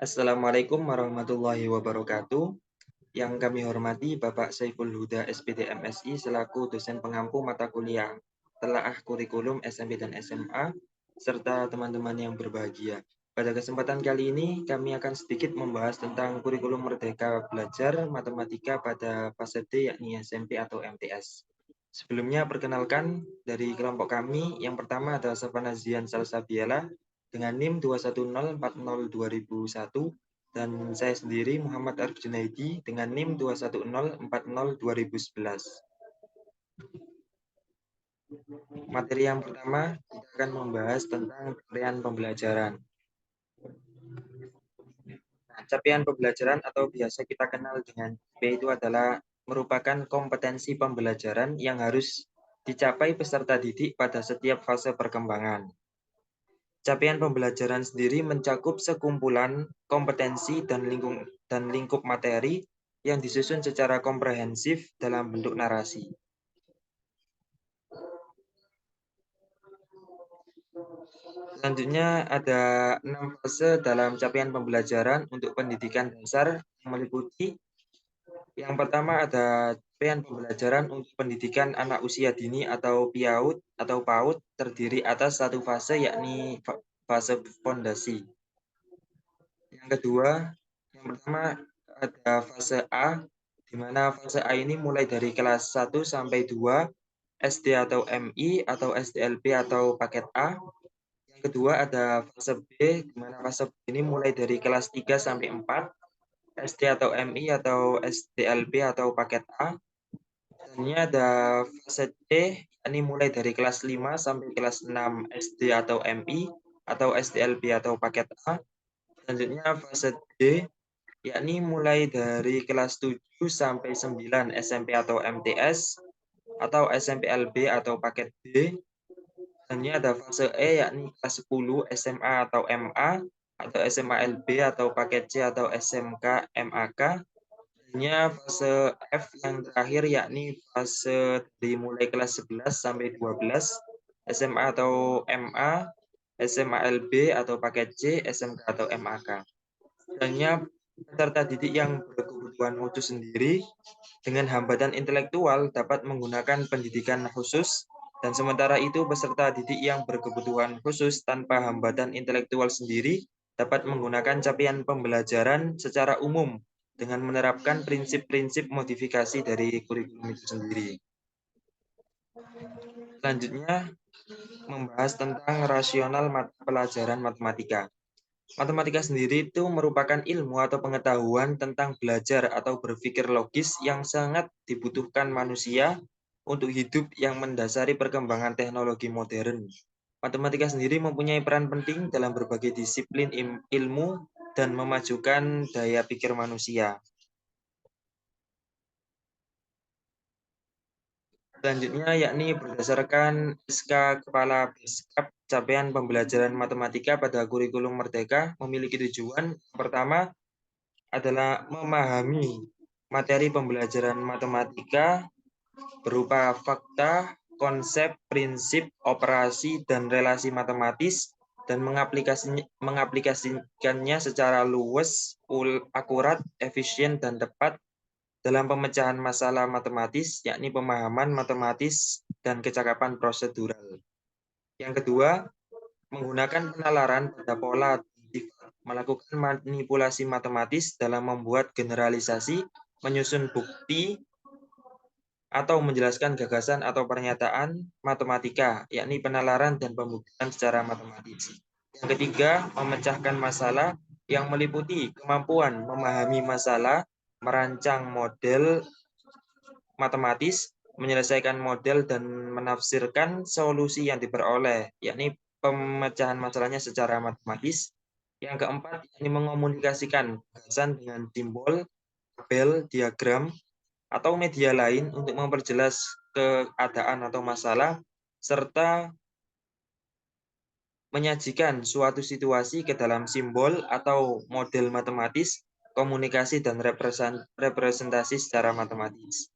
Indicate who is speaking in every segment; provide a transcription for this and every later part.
Speaker 1: Assalamualaikum warahmatullahi wabarakatuh. Yang kami hormati Bapak Saiful Huda SPD MSI selaku dosen pengampu mata kuliah Telaah Kurikulum SMP dan SMA serta teman-teman yang berbahagia. Pada kesempatan kali ini kami akan sedikit membahas tentang kurikulum Merdeka Belajar Matematika pada fase D yakni SMP atau MTS. Sebelumnya perkenalkan dari kelompok kami, yang pertama adalah Savanazian Salsabiela dengan NIM 210402001 dan saya sendiri Muhammad Arif Junaidi dengan NIM 210402011. Materi yang pertama kita akan membahas tentang capaian pembelajaran. Capaian pembelajaran atau biasa kita kenal dengan CP itu adalah merupakan kompetensi pembelajaran yang harus dicapai peserta didik pada setiap fase perkembangan. Capaian pembelajaran sendiri mencakup sekumpulan kompetensi dan lingkup materi yang disusun secara komprehensif dalam bentuk narasi. Selanjutnya ada 6 fase dalam capaian pembelajaran untuk pendidikan dasar yang meliputi yang pertama ada capaian pembelajaran untuk pendidikan anak usia dini atau PAUD terdiri atas satu fase yakni fase fondasi. Yang kedua, yang pertama ada fase A, di mana fase A ini mulai dari kelas 1 sampai 2, SD atau MI atau SDLB atau paket A. Yang kedua ada fase B, di mana fase B ini mulai dari kelas 3 sampai 4, SD atau MI atau SDLB atau paket A. Dan ini ada fase C, ini mulai dari kelas 5 sampai kelas 6 SD atau MI atau SDLB atau paket A. Selanjutnya fase D, yakni mulai dari kelas 7 sampai 9 SMP atau MTS atau SMPLB atau paket D. Dan ini ada fase E yakni kelas 10 SMA atau MA atau SMALB atau paket C atau SMK MAK. Ini fase F yang terakhir yakni fase dimulai kelas 11 sampai 12 SMA atau MA, SMALB atau paket C, SMK atau MAK. Hanya peserta didik yang berkebutuhan khusus sendiri dengan hambatan intelektual dapat menggunakan pendidikan khusus, dan sementara itu peserta didik yang berkebutuhan khusus tanpa hambatan intelektual sendiri dapat menggunakan capaian pembelajaran secara umum dengan menerapkan prinsip-prinsip modifikasi dari kurikulum itu sendiri. Selanjutnya membahas tentang rasional mata pelajaran matematika. Matematika sendiri itu merupakan ilmu atau pengetahuan tentang belajar atau berpikir logis yang sangat dibutuhkan manusia untuk hidup yang mendasari perkembangan teknologi modern. Matematika sendiri mempunyai peran penting dalam berbagai disiplin ilmu dan memajukan daya pikir manusia. Selanjutnya yakni berdasarkan SK Kepala Beskap, capaian pembelajaran matematika pada kurikulum Merdeka memiliki tujuan pertama adalah memahami materi pembelajaran matematika berupa fakta, konsep, prinsip, operasi, dan relasi matematis, dan mengaplikasikannya secara luwes, akurat, efisien, dan tepat dalam pemecahan masalah matematis, yakni pemahaman matematis dan kecakapan prosedural. Yang kedua, menggunakan penalaran pada pola melakukan manipulasi matematis dalam membuat generalisasi, menyusun bukti, atau menjelaskan gagasan atau pernyataan matematika, yakni penalaran dan pembuktian secara matematis. Yang ketiga, memecahkan masalah yang meliputi kemampuan memahami masalah, merancang model matematis, menyelesaikan model, dan menafsirkan solusi yang diperoleh, yakni pemecahan masalahnya secara matematis. Yang keempat, ini mengomunikasikan gagasan dengan simbol, tabel, diagram, atau media lain untuk memperjelas keadaan atau masalah, serta menyajikan suatu situasi ke dalam simbol atau model matematis, komunikasi, dan representasi secara matematis.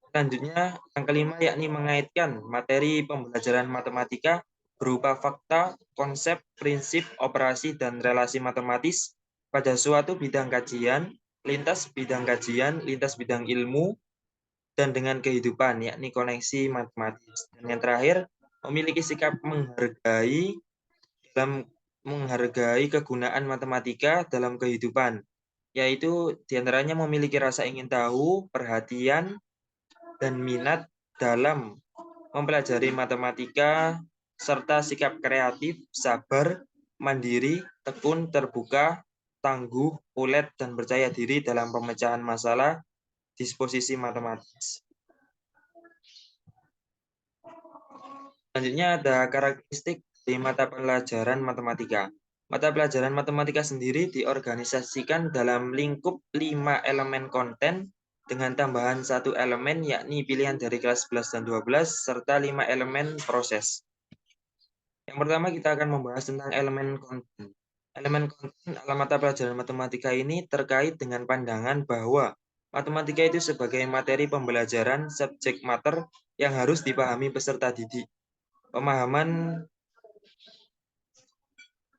Speaker 1: Selanjutnya, yang kelima yakni mengaitkan materi pembelajaran matematika berupa fakta, konsep, prinsip, operasi, dan relasi matematis pada suatu bidang kajian, lintas bidang ilmu, dan dengan kehidupan, yakni koneksi matematis. Dan yang terakhir, memiliki sikap menghargai kegunaan matematika dalam kehidupan, yaitu diantaranya memiliki rasa ingin tahu, perhatian, dan minat dalam mempelajari matematika, serta sikap kreatif, sabar, mandiri, tekun, terbuka, tangguh, ulet, dan percaya diri dalam pemecahan masalah disposisi matematis. Selanjutnya ada karakteristik di mata pelajaran matematika. Mata pelajaran matematika sendiri diorganisasikan dalam lingkup 5 elemen konten dengan tambahan 1 elemen yakni pilihan dari kelas 11 dan 12 serta 5 elemen proses. Yang pertama kita akan membahas tentang elemen konten. Elemen konten dalam mata pelajaran matematika ini terkait dengan pandangan bahwa matematika itu sebagai materi pembelajaran subjek mater yang harus dipahami peserta didik. Pemahaman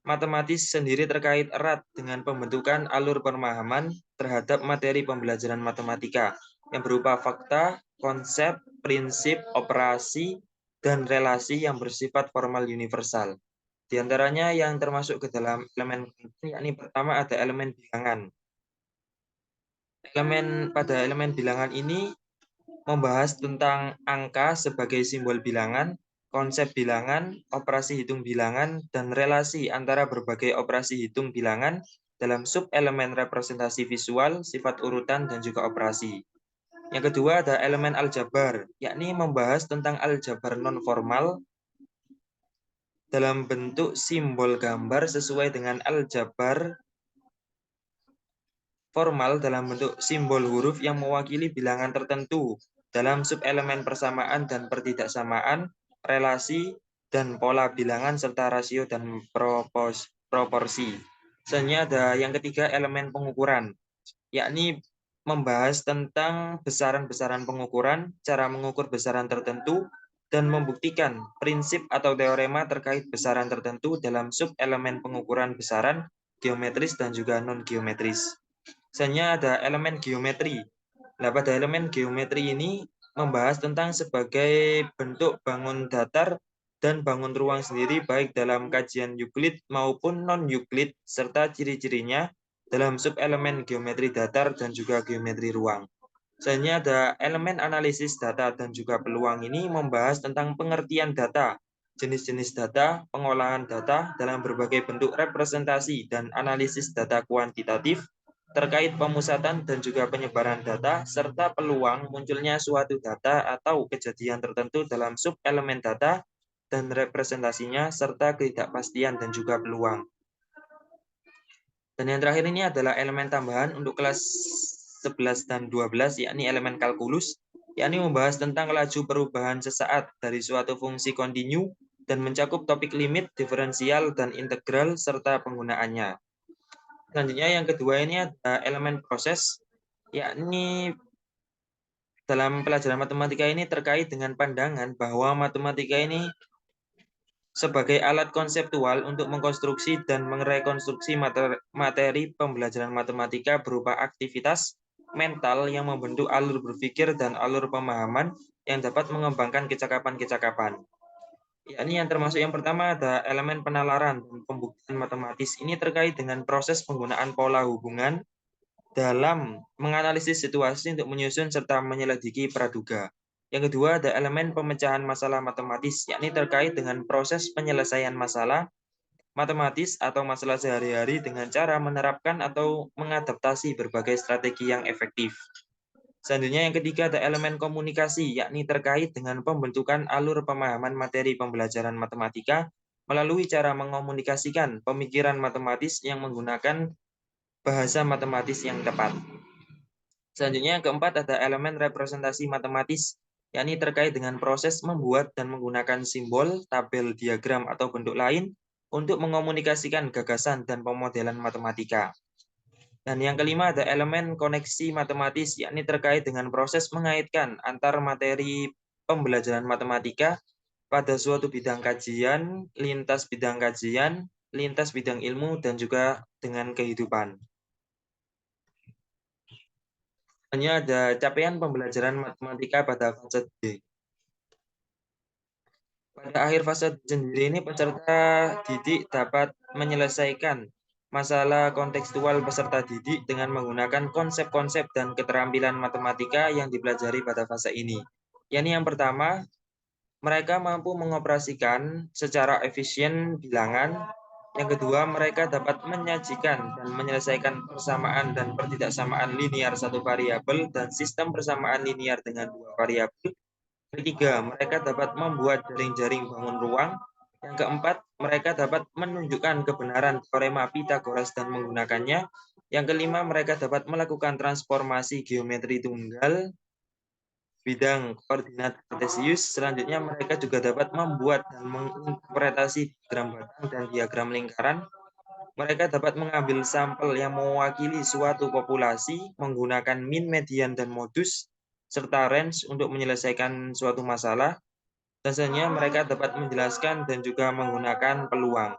Speaker 1: matematis sendiri terkait erat dengan pembentukan alur pemahaman terhadap materi pembelajaran matematika yang berupa fakta, konsep, prinsip, operasi, dan relasi yang bersifat formal universal. Di antaranya yang termasuk ke dalam elemen konten, yakni pertama ada elemen bilangan. Pada elemen bilangan ini membahas tentang angka sebagai simbol bilangan, konsep bilangan, operasi hitung bilangan, dan relasi antara berbagai operasi hitung bilangan dalam sub-elemen representasi visual, sifat urutan, dan juga operasi. Yang kedua ada elemen aljabar, yakni membahas tentang aljabar non-formal dalam bentuk simbol gambar sesuai dengan aljabar formal dalam bentuk simbol huruf yang mewakili bilangan tertentu dalam sub-elemen persamaan dan pertidaksamaan, relasi, dan pola bilangan serta rasio dan proporsi. Selanjutnya ada yang ketiga elemen pengukuran, yakni membahas tentang besaran-besaran pengukuran, cara mengukur besaran tertentu, dan membuktikan prinsip atau teorema terkait besaran tertentu dalam sub-elemen pengukuran besaran, geometris, dan juga non-geometris. Selanjutnya ada elemen geometri. Nah, pada elemen geometri ini membahas tentang sebagai bentuk bangun datar dan bangun ruang sendiri baik dalam kajian Euclid maupun non-Euclid serta ciri-cirinya dalam sub-elemen geometri datar dan juga geometri ruang. Selanjutnya ada elemen analisis data dan juga peluang ini membahas tentang pengertian data, jenis-jenis data, pengolahan data dalam berbagai bentuk representasi dan analisis data kuantitatif, terkait pemusatan dan juga penyebaran data, serta peluang munculnya suatu data atau kejadian tertentu dalam sub-elemen data dan representasinya, serta ketidakpastian dan juga peluang. Dan yang terakhir ini adalah elemen tambahan untuk kelas 11 dan 12, yakni elemen kalkulus, yakni membahas tentang laju perubahan sesaat dari suatu fungsi kontinu dan mencakup topik limit, diferensial, dan integral, serta penggunaannya. Selanjutnya yang kedua ini ada elemen proses, yakni dalam pelajaran matematika ini terkait dengan pandangan bahwa matematika ini sebagai alat konseptual untuk mengkonstruksi dan merekonstruksi materi pembelajaran matematika berupa aktivitas mental yang membentuk alur berpikir dan alur pemahaman yang dapat mengembangkan kecakapan-kecakapan. Yakni yang termasuk yang pertama ada elemen penalaran dan pembuktian matematis. Ini terkait dengan proses penggunaan pola hubungan dalam menganalisis situasi untuk menyusun serta menyelidiki praduga. Yang kedua ada elemen pemecahan masalah matematis, yakni terkait dengan proses penyelesaian masalah matematis atau masalah sehari-hari dengan cara menerapkan atau mengadaptasi berbagai strategi yang efektif. Selanjutnya yang ketiga ada elemen komunikasi, yakni terkait dengan pembentukan alur pemahaman materi pembelajaran matematika melalui cara mengomunikasikan pemikiran matematis yang menggunakan bahasa matematis yang tepat. Selanjutnya yang keempat ada elemen representasi matematis, yakni terkait dengan proses membuat dan menggunakan simbol, tabel, diagram, atau bentuk lain untuk mengomunikasikan gagasan dan pemodelan matematika. Dan yang kelima ada elemen koneksi matematis, yakni terkait dengan proses mengaitkan antar materi pembelajaran matematika pada suatu bidang kajian, lintas bidang ilmu, dan juga dengan kehidupan. Hanya ada capaian pembelajaran matematika pada fase D. Pada akhir fase sendiri ini peserta didik dapat menyelesaikan masalah kontekstual peserta didik dengan menggunakan konsep-konsep dan keterampilan matematika yang dipelajari pada fase ini. Yakni yang pertama, mereka mampu mengoperasikan secara efisien bilangan. Yang kedua, mereka dapat menyajikan dan menyelesaikan persamaan dan pertidaksamaan linear satu variabel dan sistem persamaan linear dengan dua variabel. Ketiga, mereka dapat membuat jaring-jaring bangun ruang. Yang keempat, mereka dapat menunjukkan kebenaran teorema Pythagoras dan menggunakannya. Yang kelima, mereka dapat melakukan transformasi geometri tunggal bidang koordinat kartesius. Selanjutnya, mereka juga dapat membuat dan menginterpretasi diagram batang dan diagram lingkaran. Mereka dapat mengambil sampel yang mewakili suatu populasi menggunakan min, median, dan modus, serta range untuk menyelesaikan suatu masalah. Dan selanjutnya, mereka dapat menjelaskan dan juga menggunakan peluang.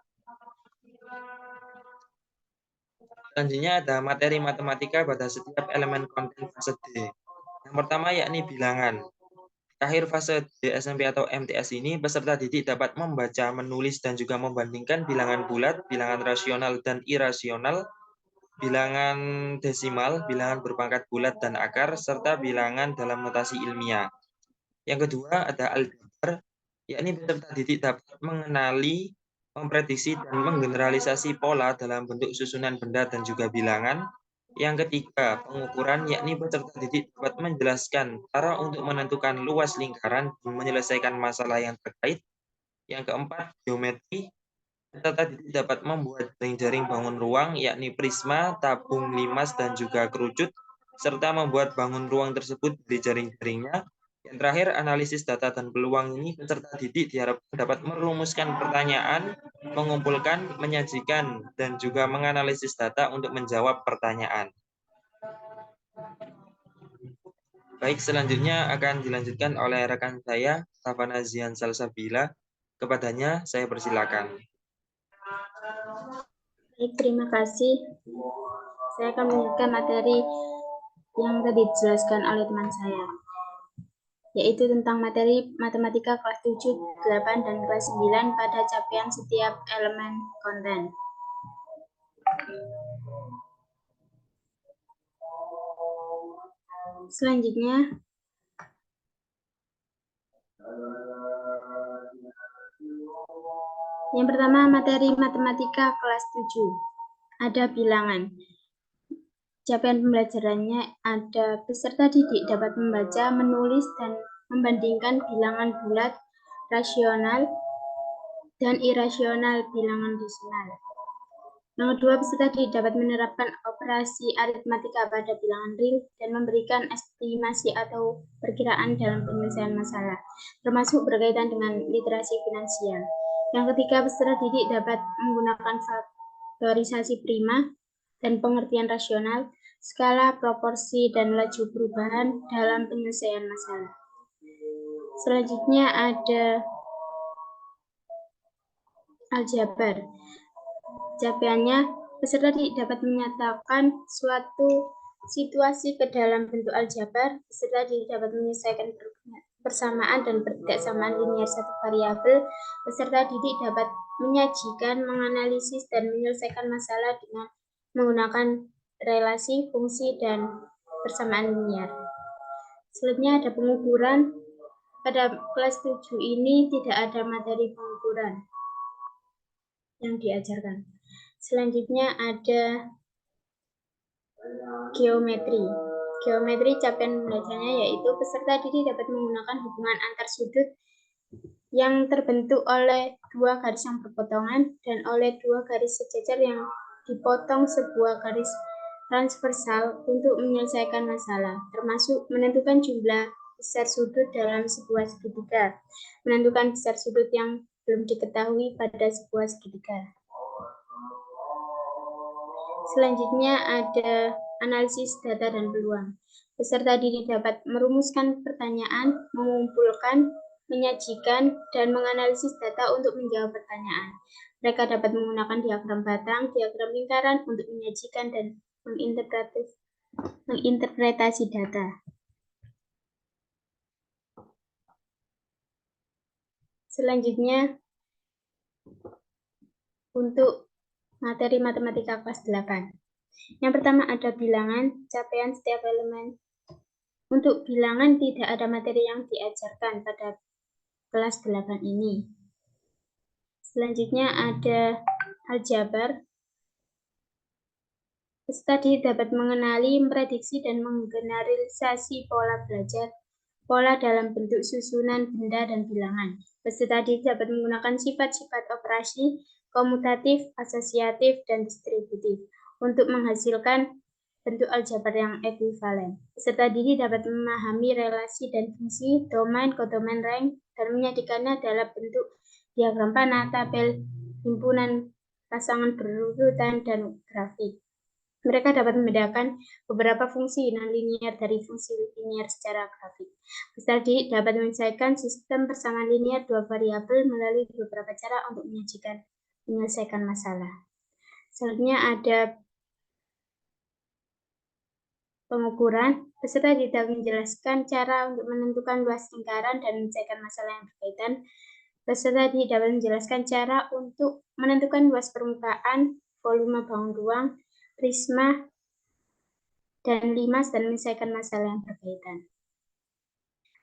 Speaker 1: Selanjutnya ada materi matematika pada setiap elemen konten fase D. Yang pertama yakni bilangan. Akhir fase D SMP atau MTS ini, peserta didik dapat membaca, menulis, dan juga membandingkan bilangan bulat, bilangan rasional dan irasional, bilangan desimal, bilangan berpangkat bulat dan akar, serta bilangan dalam notasi ilmiah. Yang kedua ada aljabar, yakni peserta didik dapat mengenali, memprediksi, dan menggeneralisasi pola dalam bentuk susunan benda dan juga bilangan. Yang ketiga, pengukuran, yakni peserta didik dapat menjelaskan cara untuk menentukan luas lingkaran dan menyelesaikan masalah yang terkait. Yang keempat, geometri. Peserta didik dapat membuat jaring-jaring bangun ruang, yakni prisma, tabung, limas, dan juga kerucut, serta membuat bangun ruang tersebut dari jaring-jaringnya. Yang terakhir, analisis data dan peluang ini, peserta didik diharapkan dapat merumuskan pertanyaan, mengumpulkan, menyajikan, dan juga menganalisis data untuk menjawab pertanyaan. Baik, selanjutnya akan dilanjutkan oleh rekan saya, Savana Zian Salsabila. Kepadanya, saya persilakan.
Speaker 2: Baik, terima kasih. Saya akan melanjutkan materi yang tadi dijelaskan oleh teman saya, yaitu tentang materi matematika kelas 7, 8, dan kelas 9 pada capaian setiap elemen konten. Selanjutnya, yang pertama materi matematika kelas 7, ada bilangan. Capaian pembelajarannya ada peserta didik dapat membaca, menulis, dan membandingkan bilangan bulat, rasional, dan irasional bilangan desimal. Yang kedua, peserta didik dapat menerapkan operasi aritmatika pada bilangan real dan memberikan estimasi atau perkiraan dalam penyelesaian masalah, termasuk berkaitan dengan literasi finansial. Yang ketiga, peserta didik dapat menggunakan faktorisasi prima dan pengertian rasional, skala, proporsi, dan laju perubahan dalam penyelesaian masalah. Selanjutnya ada aljabar. Capaiannya, peserta dapat menyatakan suatu situasi ke dalam bentuk aljabar. Peserta dapat menyelesaikan persamaan dan pertidaksamaan linear satu variabel. Peserta didik dapat menyajikan, menganalisis, dan menyelesaikan masalah dengan menggunakan relasi, fungsi, dan persamaan linear. Selanjutnya ada pengukuran. Pada kelas 7 ini tidak ada materi pengukuran yang diajarkan. Selanjutnya ada geometri. Geometri capaian belajarnya yaitu peserta didik dapat menggunakan hubungan antar sudut yang terbentuk oleh dua garis yang berpotongan dan oleh dua garis sejajar yang dipotong sebuah garis transversal untuk menyelesaikan masalah, termasuk menentukan jumlah besar sudut dalam sebuah segitiga, menentukan besar sudut yang belum diketahui pada sebuah segitiga. Selanjutnya ada analisis data dan peluang. Peserta didik dapat merumuskan pertanyaan, mengumpulkan, menyajikan, dan menganalisis data untuk menjawab pertanyaan. Mereka dapat menggunakan diagram batang, diagram lingkaran untuk menyajikan dan menginterpretasi data. Selanjutnya, untuk materi matematika kelas 8. Yang pertama ada bilangan, capaian setiap elemen. Untuk bilangan tidak ada materi yang diajarkan pada kelas 8 ini. Selanjutnya ada aljabar. Peserta didik dapat mengenali, memprediksi, dan menggeneralisasi pola belajar, pola dalam bentuk susunan benda dan bilangan. Peserta didik dapat menggunakan sifat-sifat operasi, komutatif, asosiatif, dan distributif untuk menghasilkan bentuk aljabar yang ekuivalen. Peserta didik dapat memahami relasi dan fungsi, domain, kodomain, rank, dan menyajikannya dalam bentuk diagram panah, tabel, himpunan, pasangan berurutan, dan grafik. Mereka dapat membedakan beberapa fungsi non-linier dari fungsi linier secara grafik. Peserta didik dapat menyelesaikan sistem persamaan linier dua variabel melalui beberapa cara untuk menyelesaikan masalah. Selanjutnya ada pengukuran. Peserta didik dapat menjelaskan cara untuk menentukan luas lingkaran dan menyelesaikan masalah yang berkaitan. Peserta didik dapat menjelaskan cara untuk menentukan luas permukaan, volume bangun ruang, prisma, dan limas, dan menyelesaikan masalah yang berkaitan.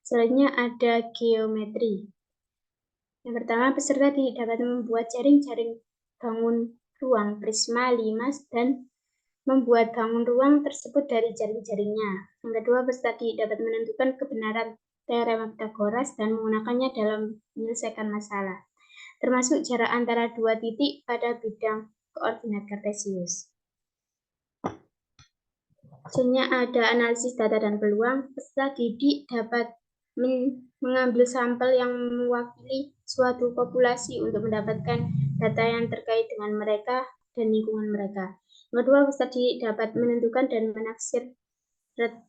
Speaker 2: Selanjutnya ada geometri. Yang pertama, peserta didik dapat membuat jaring-jaring bangun ruang, prisma, limas, dan membuat bangun ruang tersebut dari jaring-jaringnya. Yang kedua, peserta didik dapat menentukan kebenaran teorema Pythagoras dan menggunakannya dalam menyelesaikan masalah, termasuk jarak antara dua titik pada bidang koordinat kartesius. Selanjutnya ada analisis data dan peluang. Peserta didik dapat mengambil sampel yang mewakili suatu populasi untuk mendapatkan data yang terkait dengan mereka dan lingkungan mereka. Yang kedua, peserta didik dapat menentukan dan menaksir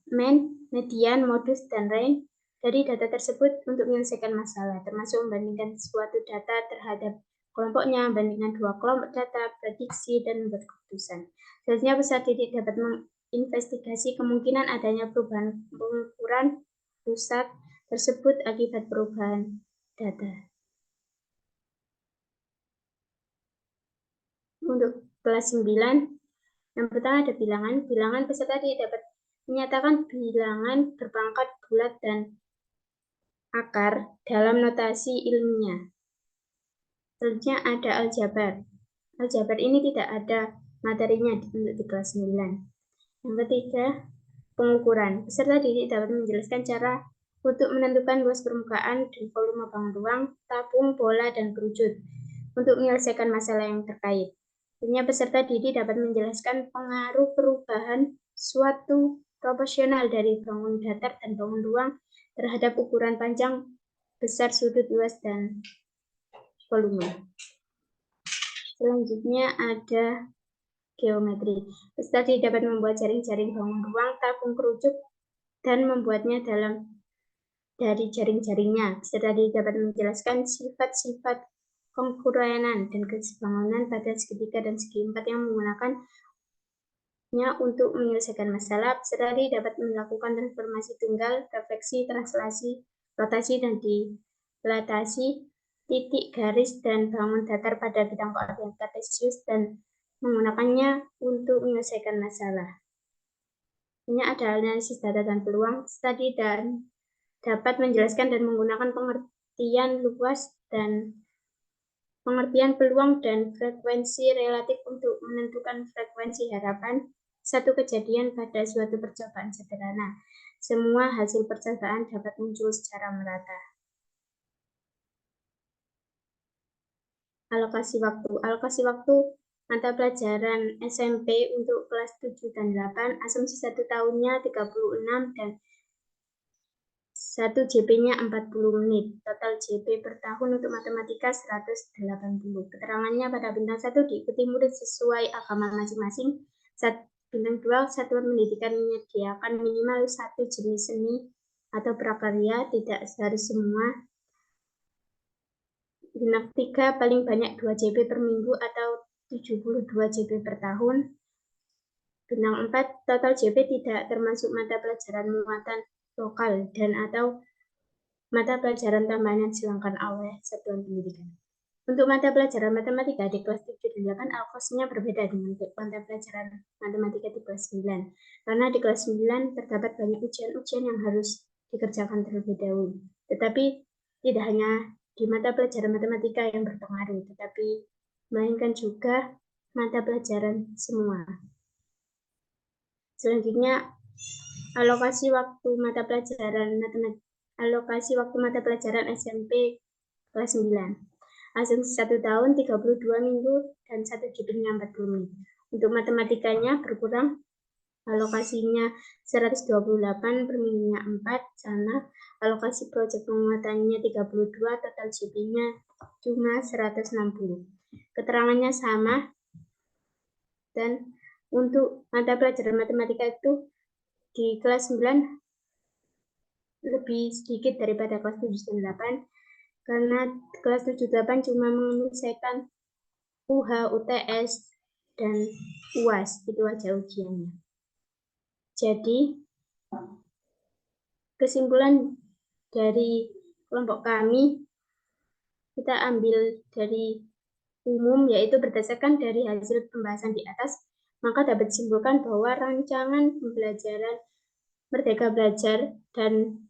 Speaker 2: mean, median, modus, dan range dari data tersebut untuk menyelesaikan masalah, termasuk membandingkan suatu data terhadap kelompoknya, membandingkan dua kelompok data, prediksi, dan membuat keputusan. Selanjutnya, peserta didik dapat menginvestigasi kemungkinan adanya perubahan pengukuran pusat tersebut akibat perubahan data. Untuk kelas 9, yang pertama ada bilangan. Bilangan, peserta didik dapat menyatakan bilangan berpangkat bulat dan akar dalam notasi ilmiah. Selanjutnya ada aljabar. Aljabar ini tidak ada materinya untuk di kelas 9. Yang ketiga, pengukuran. Peserta didik dapat menjelaskan cara untuk menentukan luas permukaan dan volume bangun ruang, tabung, bola, dan kerucut untuk menyelesaikan masalah yang terkait. Selanjutnya, peserta didik dapat menjelaskan pengaruh perubahan suatu proporsional dari bangun datar dan bangun ruang terhadap ukuran panjang, besar, sudut, luas, dan volume. Selanjutnya ada geometri. Peserta didik dapat membuat jaring-jaring bangun ruang, tabung, kerucut, dan membuatnya dari jaring-jaringnya. Peserta didik dapat menjelaskan sifat-sifat kongruenan dan kesebangunan pada segitiga dan segi empat yang menggunakannya untuk menyelesaikan masalah. Peserta didik dapat melakukan transformasi tunggal, refleksi, translasi, rotasi, dan dilatasi titik, garis, dan bangun datar pada bidang koordinat kartesius dan menggunakannya untuk menyelesaikan masalah. Ini ada analisis data dan peluang. Studi dan dapat menjelaskan dan menggunakan pengertian luas dan pengertian peluang dan frekuensi relatif untuk menentukan frekuensi harapan satu kejadian pada suatu percobaan sederhana. Semua hasil percobaan dapat muncul secara merata. Alokasi waktu. Alokasi waktu mata pelajaran SMP untuk kelas 7 dan 8, asumsi 1 tahunnya 36 dan 1 JP-nya 40 menit. Total JP per tahun untuk matematika 180. Keterangannya pada bintang 1 diikuti murid sesuai agama masing-masing. Bintang 2, satuan pendidikan menyediakan minimal 1 jenis seni atau prakarya, tidak harus semua. Bintang 3 paling banyak 2 JP per minggu atau 72 JP per tahun. Bintang 4 total JP tidak termasuk mata pelajaran muatan lokal dan atau mata pelajaran tambahan yang disilangkan oleh satuan pendidikan. Untuk mata pelajaran matematika di kelas 7 dan 8, alokasinya berbeda dengan mata pelajaran matematika di kelas 9. Karena di kelas 9 terdapat banyak ujian-ujian yang harus dikerjakan terlebih dahulu. Tetapi tidak hanya di mata pelajaran matematika yang berpengaruh, tetapi melainkan juga mata pelajaran semua. Selanjutnya, alokasi waktu mata pelajaran SMP kelas 9. Asumsi 1 tahun 32 minggu dan 1 judulnya 40 menit. Untuk matematikanya berkurang, alokasinya 128 per minggunya 4, sama alokasi proyek penguatannya 32, total JP-nya cuma 160. Keterangannya sama, dan untuk mata pelajaran matematika itu di kelas 9 lebih sedikit daripada kelas 7 dan 8, karena kelas 7-8 cuma menyelesaikan UH, UTS, dan UAS, itu aja ujiannya. Jadi, kesimpulan dari kelompok kami, kita ambil dari umum, yaitu berdasarkan dari hasil pembahasan di atas, maka dapat disimpulkan bahwa rancangan pembelajaran Merdeka Belajar dan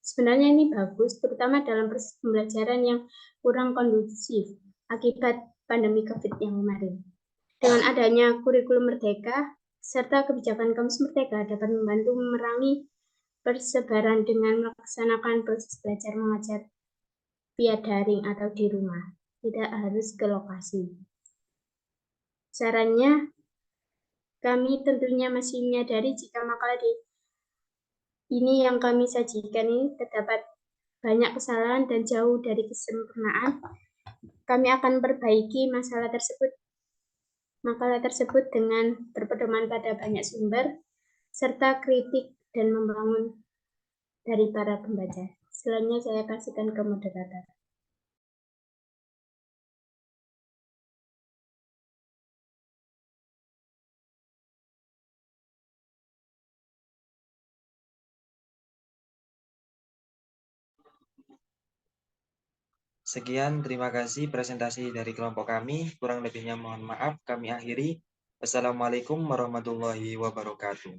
Speaker 2: sebenarnya ini bagus, terutama dalam proses pembelajaran yang kurang kondusif akibat pandemi COVID yang kemarin. Dengan adanya kurikulum Merdeka serta kebijakan Kampus Merdeka dapat membantu memerangi persebaran dengan melaksanakan proses belajar mengajar via daring atau di rumah, tidak harus ke lokasi. Sarannya, kami tentunya masih menyadari jika makalah ini yang kami sajikan ini terdapat banyak kesalahan dan jauh dari kesempurnaan. Kami akan perbaiki makalah tersebut dengan berpedoman pada banyak sumber, serta kritik dan membangun dari para pembaca. Selanjutnya saya kasihkan ke moderator.
Speaker 1: Sekian, terima kasih presentasi dari kelompok kami. Kurang lebihnya mohon maaf, kami akhiri. Wassalamualaikum warahmatullahi wabarakatuh.